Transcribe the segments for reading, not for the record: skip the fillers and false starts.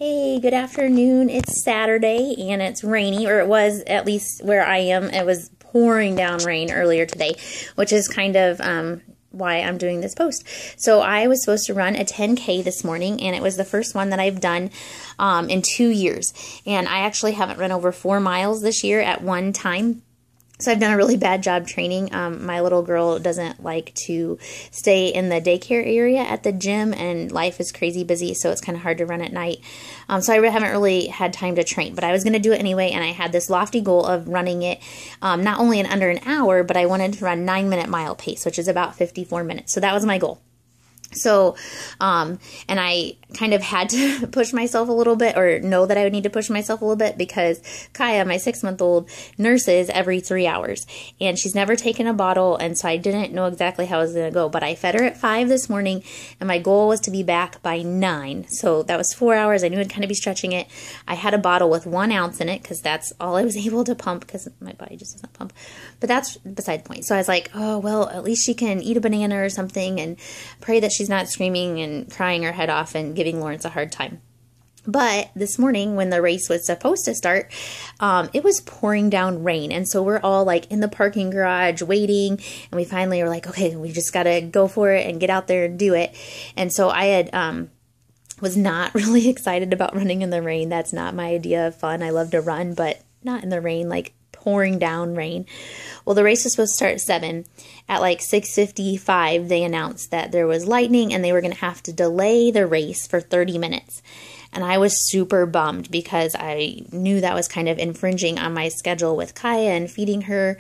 Hey, good afternoon. It's Saturday and it's rainy, or it was, at least where I am. It was pouring down rain earlier today, which is kind of why I'm doing this post. So I was supposed to run a 10K this morning, and it was the first one that I've done in 2 years. And I actually haven't run over 4 miles this year at one time. So I've done a really bad job training. My little girl doesn't like to stay in the daycare area at the gym, and life is crazy busy, so it's kind of hard to run at night. So I haven't really had time to train, but I was going to do it anyway, and I had this lofty goal of running it not only in under an hour, but I wanted to run 9-minute mile pace, which is about 54 minutes. So that was my goal. So, and I kind of had to push myself a little bit, or know that I would need to push myself a little bit, because Kaya, my 6-month-old, nurses every 3 hours, and she's never taken a bottle, and so I didn't know exactly how I was going to go, but I fed her at 5 this morning, and my goal was to be back by 9, so that was 4 hours. I knew I'd kind of be stretching it. I had a bottle with 1 ounce in it, because that's all I was able to pump, because my body just doesn't pump, but that's beside the point. So I was like, oh, well, at least she can eat a banana or something, and pray that she's not screaming and crying her head off and giving Lawrence a hard time. But this morning, when the race was supposed to start, it was pouring down rain. And so we're all like in the parking garage waiting. And we finally were like, okay, we just got to go for it and get out there and do it. And so I had, was not really excited about running in the rain. That's not my idea of fun. I love to run, but not in the rain, like pouring down rain. Well, the race was supposed to start at 7. At like 6:55, they announced that there was lightning and they were going to have to delay the race for 30 minutes. And I was super bummed, because I knew that was kind of infringing on my schedule with Kaya and feeding her.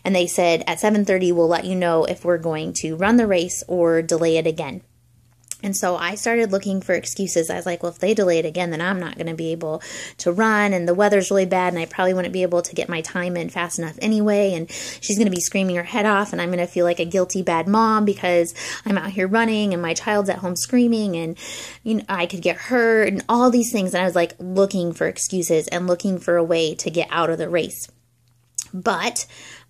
And they said at 7:30, we'll let you know if we're going to run the race or delay it again. And so I started looking for excuses. I was like, well, if they delay it again, then I'm not going to be able to run, and the weather's really bad, and I probably wouldn't be able to get my time in fast enough anyway, and she's going to be screaming her head off, and I'm going to feel like a guilty bad mom because I'm out here running and my child's at home screaming, and I could get hurt and all these things. And I was like looking for excuses and looking for a way to get out of the race. But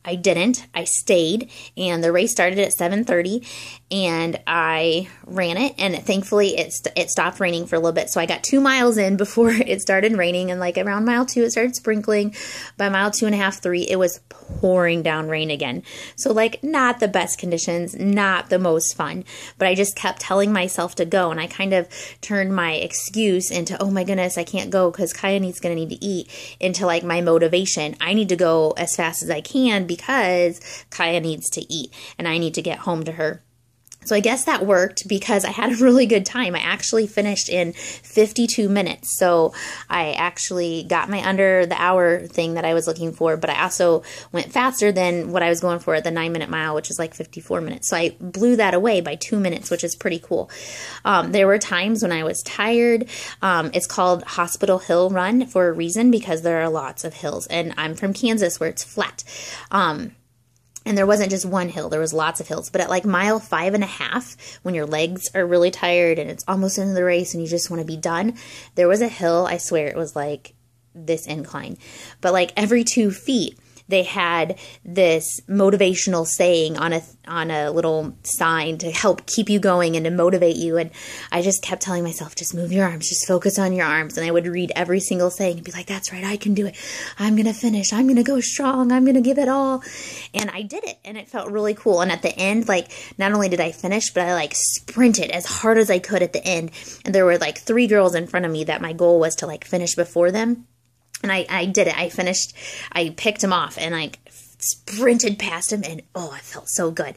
I didn't. I stayed, and the race started at 7:30, and I ran it, and thankfully it stopped raining for a little bit. So I got 2 miles in before it started raining, and like around mile 2 it started sprinkling. By mile 2.5, 3, it was pouring down rain again. So like not the best conditions, not the most fun, but I just kept telling myself to go, and I kind of turned my excuse into, oh my goodness, I can't go because Kaya going to need to eat, into like my motivation. I need to go as fast as I can because Kaya needs to eat and I need to get home to her. So I guess that worked, because I had a really good time. I actually finished in 52 minutes. So I actually got my under the hour thing that I was looking for, but I also went faster than what I was going for at the 9-minute mile, which is like 54 minutes. So I blew that away by 2 minutes, which is pretty cool. There were times when I was tired. It's called Hospital Hill Run for a reason, because there are lots of hills, and I'm from Kansas where it's flat. And there wasn't just one hill, there was lots of hills. But at like mile 5.5, when your legs are really tired and it's almost into the race and you just want to be done, there was a hill, I swear it was like this incline. But like every 2 feet, they had this motivational saying on a little sign to help keep you going and to motivate you. And I just kept telling myself, just move your arms, just focus on your arms. And I would read every single saying and be like, that's right, I can do it. I'm going to finish. I'm going to go strong. I'm going to give it all. And I did it, and it felt really cool. And at the end, like, not only did I finish, but I like sprinted as hard as I could at the end. And there were like 3 girls in front of me that my goal was to like finish before them. And I did it. I finished, I picked him off, and I sprinted past him, and oh, I felt so good.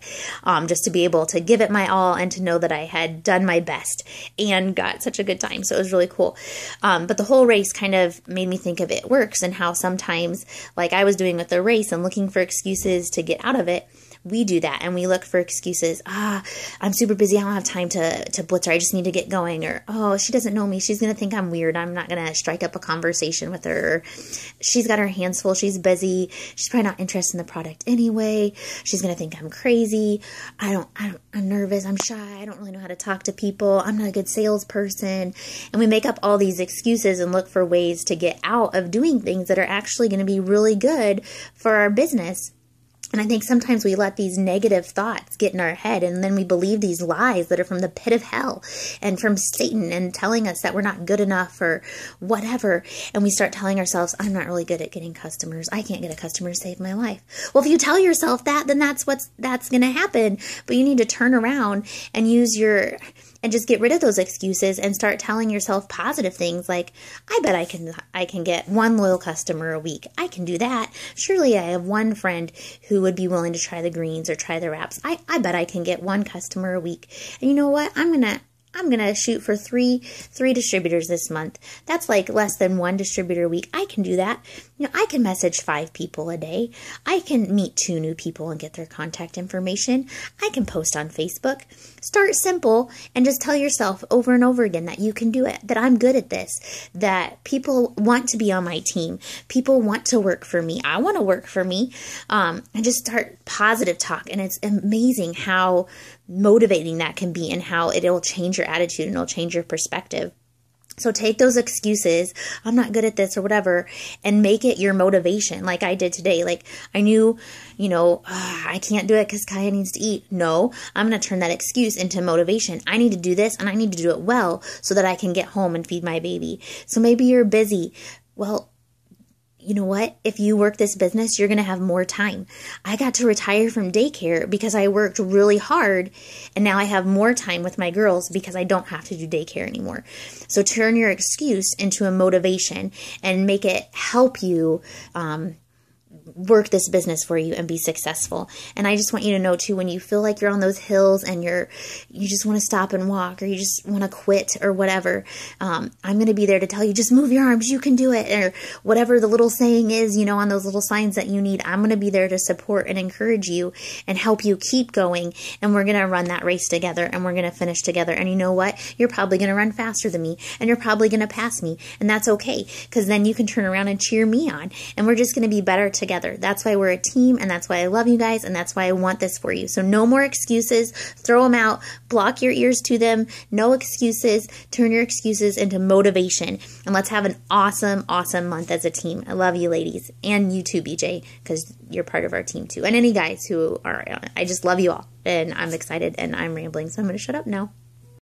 Just to be able to give it my all and to know that I had done my best and got such a good time. So it was really cool. But the whole race kind of made me think of It Works, and how sometimes, like I was doing with the race and looking for excuses to get out of it, we do that, and we look for excuses. I'm super busy. I don't have time to blitz her. I just need to get going. Or, oh, she doesn't know me. She's going to think I'm weird. I'm not going to strike up a conversation with her. Or, she's got her hands full. She's busy. She's probably not interested in the product anyway. She's going to think I'm crazy. I'm nervous. I'm shy. I don't really know how to talk to people. I'm not a good salesperson. And we make up all these excuses and look for ways to get out of doing things that are actually going to be really good for our business. And I think sometimes we let these negative thoughts get in our head, and then we believe these lies that are from the pit of hell and from Satan and telling us that we're not good enough or whatever. And we start telling ourselves, I'm not really good at getting customers. I can't get a customer to save my life. Well, if you tell yourself that, then that's going to happen. But you need to turn around and and just get rid of those excuses and start telling yourself positive things like, I bet I can get one loyal customer a week. I can do that. Surely I have one friend who would be willing to try the greens or try the wraps. I bet I can get one customer a week. And you know what? I'm going to shoot for three distributors this month. That's like less than one distributor a week. I can do that. I can message 5 people a day. I can meet 2 new people and get their contact information. I can post on Facebook. Start simple and just tell yourself over and over again that you can do it, that I'm good at this, that people want to be on my team. People want to work for me. I want to work for me. And just start positive talk. And it's amazing how motivating that can be and how it'll change your attitude and it'll change your perspective. So take those excuses, I'm not good at this or whatever, and make it your motivation like I did today. Like I knew, I can't do it because Kaya needs to eat. No, I'm going to turn that excuse into motivation. I need to do this and I need to do it well so that I can get home and feed my baby. So maybe you're busy. Well, you know what? If you work this business, you're going to have more time. I got to retire from daycare because I worked really hard, and now I have more time with my girls because I don't have to do daycare anymore. So turn your excuse into a motivation and make it help you work this business for you and be successful. And I just want you to know too, when you feel like you're on those hills and you just want to stop and walk, or you just want to quit or whatever, I'm going to be there to tell you, just move your arms, you can do it, or whatever the little saying is, on those little signs that you need. I'm going to be there to support and encourage you and help you keep going. And we're going to run that race together and we're going to finish together. And you know what? You're probably going to run faster than me and you're probably going to pass me. And that's okay, because then you can turn around and cheer me on and we're just going to be better together. That's why we're a team, and that's why I love you guys, and that's why I want this for you. So no more excuses. Throw them out. Block your ears to them. No excuses. Turn your excuses into motivation, and let's have an awesome, awesome month as a team. I love you, ladies, and you too, BJ, because you're part of our team too, and any guys who are. I just love you all, and I'm excited, and I'm rambling, so I'm going to shut up now.